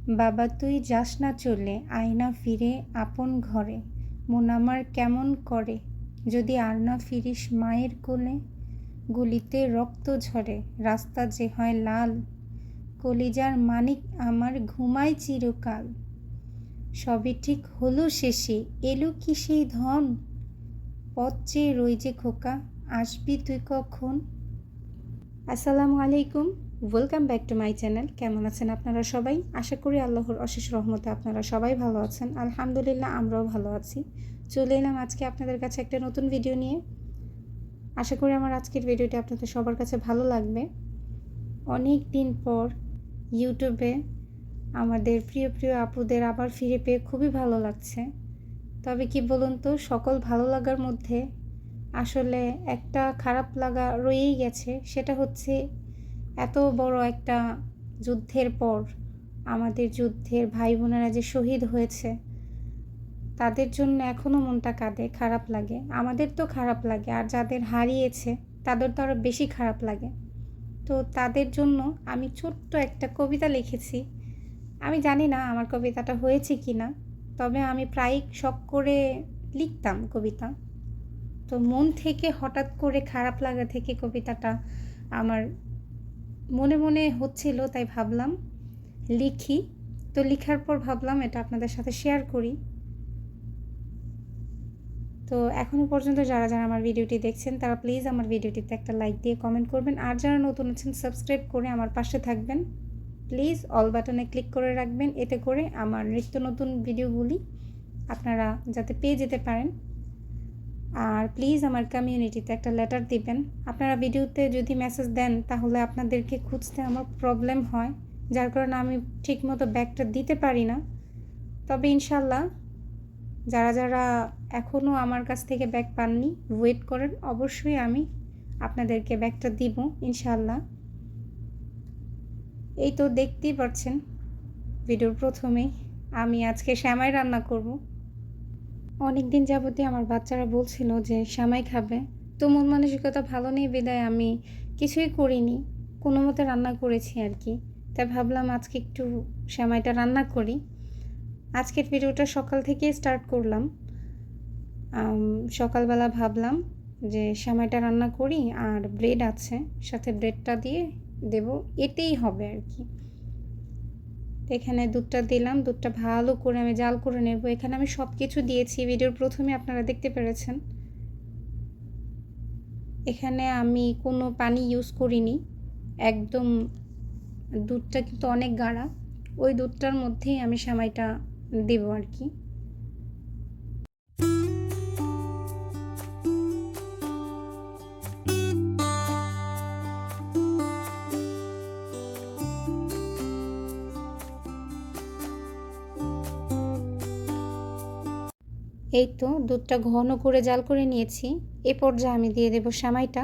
বাবা তুই যাস না চলে, আয় না ফিরে আপন ঘরে। মন আমার কেমন করে, যদি আর না ফিরিস মায়ের কোলে। গলিতে রক্ত ঝরে, রাস্তা যে হয় লাল। কলিজার মানিক আমার ঘুমায় চিরকাল। সবই ঠিক হলো শেষে, এলো কি সেই ধন। পথ চেয়ে রই যে খোকা, আসবি তুই কখন। আসসালামু আলাইকুম, welcome back to my channel. কেমন আছেন আপনারা সবাই? আশা করি আল্লাহর অশেষ রহমতে আপনারা সবাই ভালো আছেন। আলহামদুলিল্লাহ, আমরাও ভালো আছি। চলে এলাম আজকে আপনাদের কাছে একটা নতুন ভিডিও নিয়ে। আশা করি আমার আজকের ভিডিওটি আপনাদের সবার কাছে ভালো লাগবে। অনেক দিন পর ইউটিউবে আমাদের প্রিয় প্রিয় আপুদের আবার ফিরে পেয়ে খুবই ভালো লাগছে। তবে কি বলুন তো, সকল ভালো লাগার মধ্যে আসলে একটা খারাপ লাগা রয়েই গেছে। সেটা হচ্ছে এত বড় একটা যুদ্ধের পর আমাদের যুদ্ধের ভাই বোনেরা যে শহীদ হয়েছে, তাদের জন্য এখনও মনটা কাঁদে, খারাপ লাগে। আমাদের তো খারাপ লাগে, আর যাদের হারিয়েছে তাদের তো আরও বেশি খারাপ লাগে। তো তাদের জন্য আমি ছোট্ট একটা কবিতা লিখেছি। আমি জানি না আমার কবিতাটা হয়েছে কি না, তবে আমি প্রায় শখ করে লিখতাম কবিতা। তো মন থেকে হঠাৎ করে খারাপ লাগা থেকে কবিতাটা আমার মনে মনে হচ্ছিল, তাই ভাবলাম লিখি। তো লেখার পর ভাবলাম এটা আপনাদের সাথে শেয়ার করি। তো এখনও পর্যন্ত যারা যারা আমার ভিডিওটি দেখছেন তারা প্লিজ আমার ভিডিওটিতে একটা লাইক দিয়ে কমেন্ট করবেন, আর যারা নতুন আছেন সাবস্ক্রাইব করে আমার পাশে থাকবেন। প্লিজ অল বাটনে ক্লিক করে রাখবেন, এতে করে আমার নিত্য নতুন ভিডিওগুলি আপনারা যাতে পেয়ে যেতে পারেন। আর প্লিজ আমার কমিউনিটিতে একটা লেটার দিবেন। আপনারা ভিডিওতে যদি মেসেজ দেন তাহলে আপনাদেরকে খুঁজতে আমার প্রবলেম হয়, যার কারণে আমি ঠিকমতো ব্যাগটা দিতে পারি না। তবে ইনশাল্লাহ যারা যারা এখনও আমার কাছ থেকে ব্যাগ পাননি ওয়েট করেন, অবশ্যই আমি আপনাদেরকে ব্যাগটা দিব ইনশাল্লাহ। এই তো দেখতেই পাচ্ছেন ভিডিওর প্রথমেই আমি আজকে সেমাই রান্না করব। অনেক দিন যাবতই আমার বাচ্চারা বলছিল যে সেমাই খাবে, তো মন মানসিকতা ভালো নেই বিদায় আমি কিছুই করিনি, কোনো মতে রান্না করেছি আর কি। তাই ভাবলাম আজকে একটু সেমাইটা রান্না করি। আজকের ভিডিওটা সকাল থেকেই স্টার্ট করলাম। সকালবেলা ভাবলাম যে সেমাইটা রান্না করি, আর ব্রেড আছে সাথে ব্রেডটা দিয়ে দেব, এতেই হবে আর কি। এখানে দুধটা দিলাম, দুধটা ভালো করে আমি জাল করে নেব। এখানে আমি সব কিছু দিয়েছি, ভিডিওর প্রথমে আপনারা দেখতে পেরেছেন। এখানে আমি কোনো পানি ইউজ করিনি, একদম দুধটা কিন্তু অনেক গাঢ়া, ওই দুধটার মধ্যেই আমি সেমাইটা দেব আর কি। এই তো দুধটা ঘন করে জাল করে নিয়েছি। এ পর্যায়ে আমি দিয়ে দেব সেমাইটা।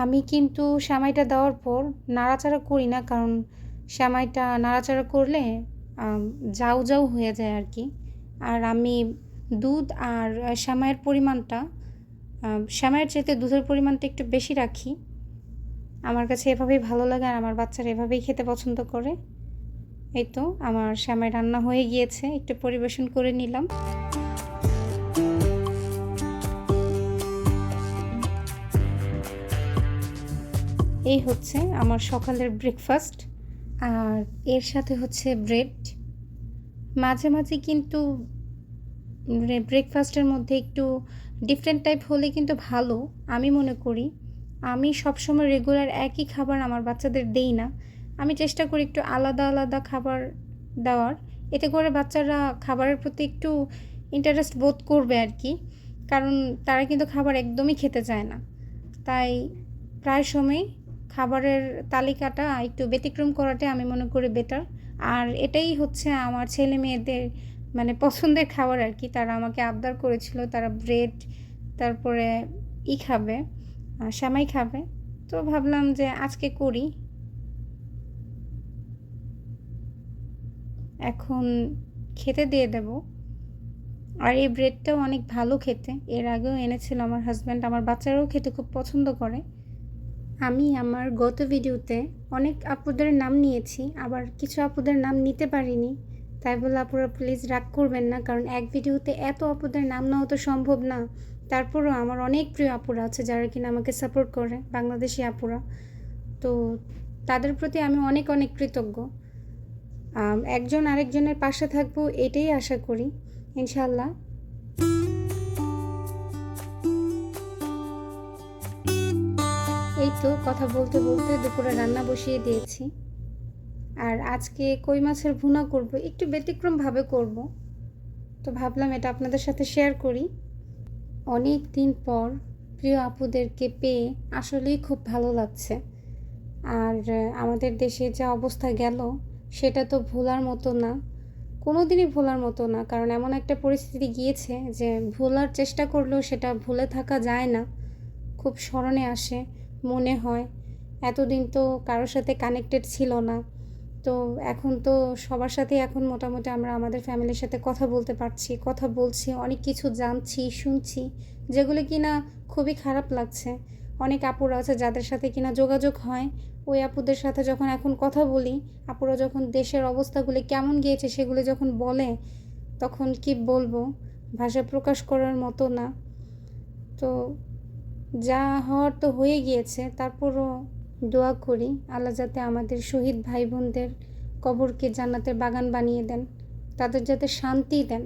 আমি কিন্তু সেমাইটা দেওয়ার পর নাড়াচাড়া করি না, কারণ সেমাইটা নাড়াচাড়া করলে জাউ জাউ হয়ে যায় আর কি। আর আমি দুধ আর সেমাইয়ের পরিমাণটা, সেমাইয়ের চাইতে দুধের পরিমাণটা একটু বেশি রাখি। আমার কাছে এভাবেই ভালো লাগে, আর আমার বাচ্চারা এভাবেই খেতে পছন্দ করে। এই তো আমার সেমাই রান্না হয়ে গিয়েছে, একটু পরিবেশন করে নিলাম। এই হচ্ছে আমার সকালের ব্রেকফাস্ট, আর এর সাথে হচ্ছে ব্রেড। মাঝে মাঝে কিন্তু ব্রেকফাস্টের মধ্যে একটু ডিফারেন্ট টাইপ হলে কিন্তু ভালো, আমি মনে করি। আমি সবসময় রেগুলার একই খাবার আমার বাচ্চাদের দেই না, আমি চেষ্টা করি একটু আলাদা আলাদা খাবার দেওয়ার। এতে করে বাচ্চারা খাবারের প্রতি একটু ইন্টারেস্ট বোধ করবে আর কি, কারণ তারা কিন্তু খাবার একদমই খেতে চায় না। তাই প্রায় সময় খাবারের তালিকাটা একটু ব্যতিক্রম করাটাই আমি মনে করি বেটার। আর এটাই হচ্ছে আমার ছেলে মেয়েদের মানে পছন্দের খাবার আর কি। তারা আমাকে আবদার করেছিল তারা ব্রেড, তারপরে খাবে, সেমাই খাবে। তো ভাবলাম যে আজকে করি। এখন খেতে দিয়ে দেব। আর এই ব্রেডটাও অনেক ভালো খেতে, এর আগেও এনেছিল আমার হাজব্যান্ড, আমার বাচ্চারাও খেতে খুব পছন্দ করে। আমি আমার গত ভিডিওতে অনেক আপুদের নাম নিয়েছি, আবার কিছু আপুদের নাম নিতে পারিনি। তাই বলে আপুরা প্লিজ রাগ করবেন না, কারণ এক ভিডিওতে এত আপুদের নাম নেওয়া তো সম্ভব না। তারপরও আমার অনেক প্রিয় আপুরা আছে যারা কিনা আমাকে সাপোর্ট করে, বাংলাদেশি আপুরা। তো তাদের প্রতি আমি অনেক অনেক কৃতজ্ঞ। একজন আরেকজনের পাশে থাকবো এটাই আশা করি, ইনশাল্লাহ। এই তো কথা বলতে বলতে দুপুরে রান্না বসিয়ে দিয়েছি। আর আজকে কই মাছের ভুনা করব, একটু ব্যতিক্রমভাবে করব। তো ভাবলাম এটা আপনাদের সাথে শেয়ার করি। অনেক দিন পর প্রিয় আপুদেরকে পেয়ে আসলেই খুব ভালো লাগছে। আর আমাদের দেশে যা অবস্থা গেল সেটা তো ভোলার মতো না, কোনো দিনই ভোলার মতো না। কারণ এমন একটা পরিস্থিতি গিয়েছে যে ভোলার চেষ্টা করলেও সেটা ভুলে থাকা যায় না, খুব স্মরণে আসে, মনে হয় এতদিন তো কারোর সাথে কানেক্টেড ছিল না। তো এখন তো সবার সাথে এখন মোটামুটি আমরা আমাদের ফ্যামিলির সাথে কথা বলতে পারছি, কথা বলছি, অনেক কিছু জানছি, শুনছি, যেগুলো কিনা খুবই খারাপ লাগছে। অনেক আপুরা আছে যাদের সাথে কিনা যোগাযোগ হয়, ওই আপুদের সাথে যখন এখন কথা বলি, আপুরা যখন দেশের অবস্থাগুলি কেমন গিয়েছে সেগুলো যখন বলে, তখন কি বলবো, ভাষা প্রকাশ করার মতো না। তো যা হওয়ার তো হয়ে গিয়েছে, তারপরও দোয়া করি আল্লাহ যাতে আমাদের শহীদ ভাই বোনদের কবরকে জান্নাতের বাগান বানিয়ে দেন, তাদের যাতে শান্তি দেন।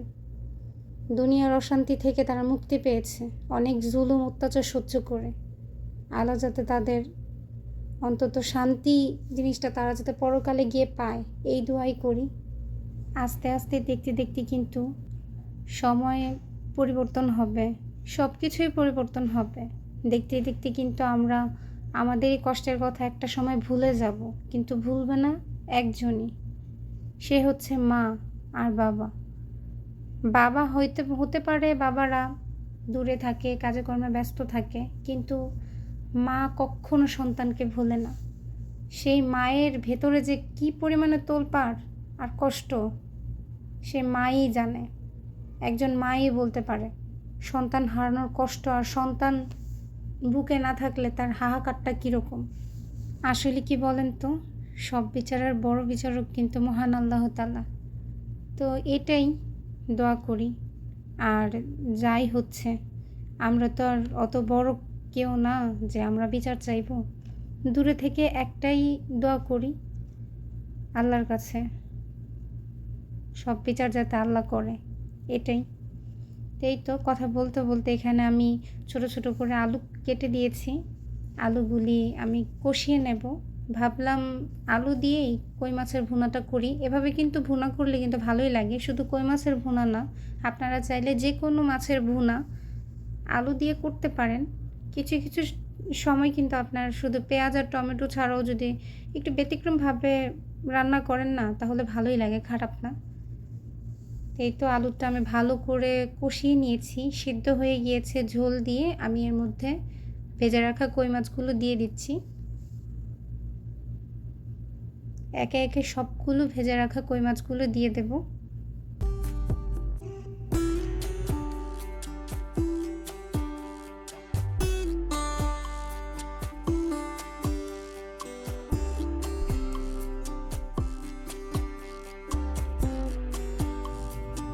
দুনিয়ার অশান্তি থেকে তারা মুক্তি পেয়েছে অনেক জুলুম অত্যাচার সহ্য করে। আল্লাহ যাতে তাদের অন্তত শান্তি জিনিসটা তারা যাতে পরকালে গিয়ে পায়, এই দোয়াই করি। আস্তে আস্তে দেখতে দেখতে কিন্তু সময়ে পরিবর্তন হবে, সব কিছুই পরিবর্তন হবে। দেখতে দেখতে কিন্তু আমরা আমাদের এই কষ্টের কথা একটা সময় ভুলে যাব, কিন্তু ভুলবে না একজনই, সে হচ্ছে মা আর বাবা। বাবা হতে পারে বাবারা দূরে থাকে, কাজে কর্মে ব্যস্ত থাকে, কিন্তু মা কখনো সন্তানকে ভোলে না। সেই মায়ের ভেতরে যে কি পরিমাণে তোলপাড় আর কষ্ট সে মাই জানে। একজন মাই বলতে পারে সন্তান হারানোর কষ্ট, আর সন্তান বুকে না থাকলে তার হাহাকারটা কীরকম। আসলে কি বলেন তো, সব বিচারের বড় বিচারক কিন্তু মহান আল্লাহ তাআলা। তো এটাই দোয়া করি। আর যাই হচ্ছে, আমরা তো আর অত বড় কেউ না যে আমরা বিচার চাইব। দূরে থেকে একটাই দোয়া করি আল্লাহর কাছে, সব বিচার যাতে আল্লাহ করে, এটাই। এই তো কথা বলতে বলতে এখানে আমি ছোট ছোট করে আলু কেটে দিয়েছি। আলুগুলি আমি কষিয়ে নেব। ভাবলাম আলু দিয়েই কই মাছের ভুনাটা করি। এভাবে কিন্তু ভুনা করলে কিন্তু ভালোই লাগে, শুধু কই মাছের ভুনা না, আপনারা চাইলে যে কোনো মাছের ভুনা আলু দিয়ে করতে পারেন। কিছু কিছু সময় কিন্তু আপনার শুধু পেঁয়াজ আর টমেটো ছাড়াও যদি একটু ব্যতিক্রমভাবে রান্না করেন না, তাহলে ভালোই লাগে, খারাপ না। এই তো আলুটা আমি ভালো করে কষিয়ে নিয়েছি, সিদ্ধ হয়ে গিয়েছে। ঝোল দিয়ে আমি এর মধ্যে ভেজে রাখা কই মাছগুলো দিয়ে দিচ্ছি। একে একে সবগুলো ভেজে রাখা কই মাছগুলো দিয়ে দেব।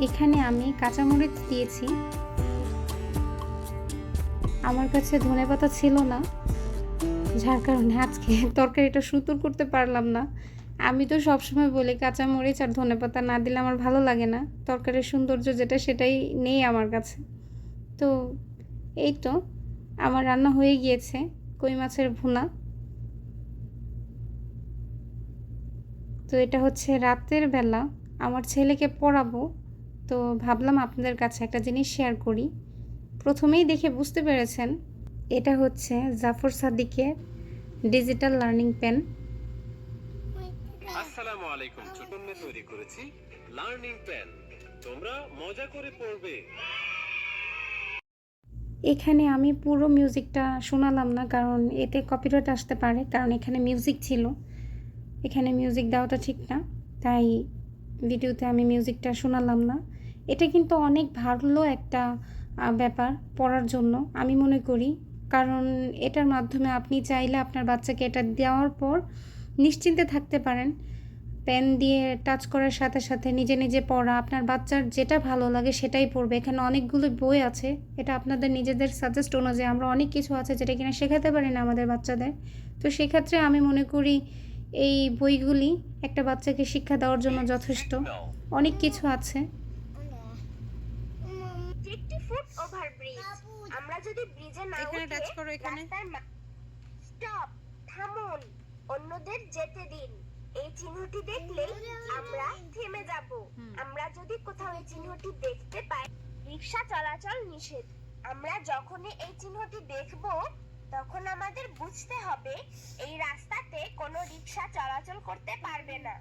এখানে আমি কাঁচামরিচ দিয়েছি। আমার কাছে ধনেপাতা ছিল না, যার কারণে আজকে তরকারিটা সুন্দর করতে পারলাম না। আমি তো সবসময় বলি কাঁচামরিচ আর ধনেপাতা না দিলে আমার ভালো লাগে না, তরকারির সৌন্দর্য যেটা সেটাই নেই আমার কাছে। তো এই তো আমার রান্না হয়ে গিয়েছে কই মাছের ভুনা। তো এটা হচ্ছে রাতের বেলা আমার ছেলেকে পড়াবো, তো ভাবলাম আপনাদের কাছে একটা জিনিস শেয়ার করি। প্রথমেই দেখে বুঝতে পেরেছেন, এটা হচ্ছে জাফর সাদিকের ডিজিটাল লার্নিং পেন। আসসালামু আলাইকুম, ছোটনে তৈরি করেছি লার্নিং পেন, তোমরা মজা করে পড়বে। এখানে আমি পুরো মিউজিকটা শোনালাম না, কারণ এতে কপিরাইট আসতে পারে, কারণ এখানে মিউজিক ছিল। এখানে মিউজিক দেওয়াটা ঠিক না, তাই ভিডিওতে আমি মিউজিকটা শোনালাম না। এটা কিন্তু অনেক ভালো একটা ব্যাপার পড়ার জন্য আমি মনে করি। কারণ এটার মাধ্যমে আপনি চাইলে আপনার বাচ্চাকে এটা দেওয়ার পর নিশ্চিন্তে থাকতে পারেন। পেন দিয়ে টাচ করার সাথে সাথে নিজে নিজে পড়া, আপনার বাচ্চার যেটা ভালো লাগে সেটাই পড়বে। এখানে অনেকগুলো বই আছে, এটা আপনাদের নিজেদের সাজেস্ট অনুযায়ী। আমরা অনেক কিছু আছে যেটা কিনা শেখাতে পারি না আমাদের বাচ্চাদের। তো সেক্ষেত্রে আমি মনে করি এই বইগুলি একটা বাচ্চাকে শিক্ষা দেওয়ার জন্য যথেষ্ট। অনেক কিছু আছে। একটি ফুট ওভারব্রিজ। আমরা যদি ব্রিজে না এখানে উঠে টাচ করো, এখানে। স্টপ, থামুন, অন্যদের যেতে দিন। এই চিহ্নটি দেখলেই আমরা থেমে যাব। আমরা যদি কোথাও এই চিহ্নটি দেখতে পাই, রিকশা চলাচল নিষেধ। আমরা যখনই এই চিহ্নটি দেখব তখন আমাদের বুঝতে হবে এই রাস্তাতে কোনো রিকশা চলাচল করতে পারবে না।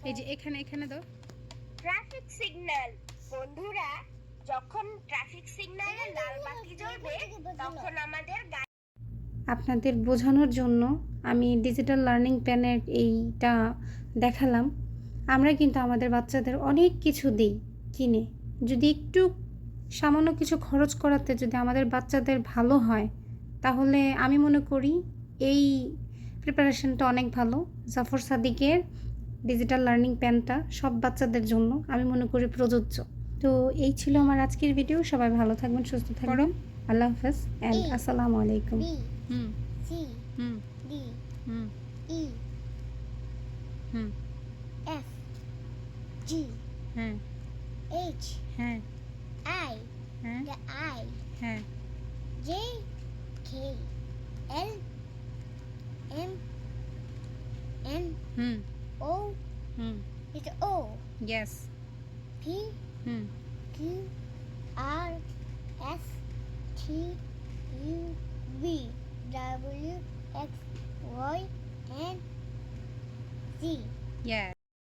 এই যে এখানে দাও। Traffic signal. বন্ধুরা, যখন ট্রাফিক সিগন্যালে লাল বাতি জ্বলবে তখন আমাদের আপনাদের বোঝানোর জন্য আমি ডিজিটাল লার্নিং প্যানের এইটা দেখালাম। আমরা কিন্তু আমাদের বাচ্চাদের অনেক কিছু দিই কিনে, যদি একটু সামান্য কিছু খরচ করাতে যদি আমাদের বাচ্চাদের ভালো হয়, তাহলে আমি মনে করি এই প্রিপারেশনটা অনেক ভালো। জাফর সাদিকের ডিজিটাল লার্নিং প্যানটা সব বাচ্চাদের জন্য আমি মনে করি প্রযোজ্য। তো এই ছিল আমার আজকের ভিডিও। সবাই ভালো থাকবেন, সুস্থ থাকবেন। আল্লাহ হাফেজ অ্যান্ড আসসালামু আলাইকুম। C D E F G H I the I J K L M N O it's O Yes. P Q R S T U V W X Y and Z. Yes.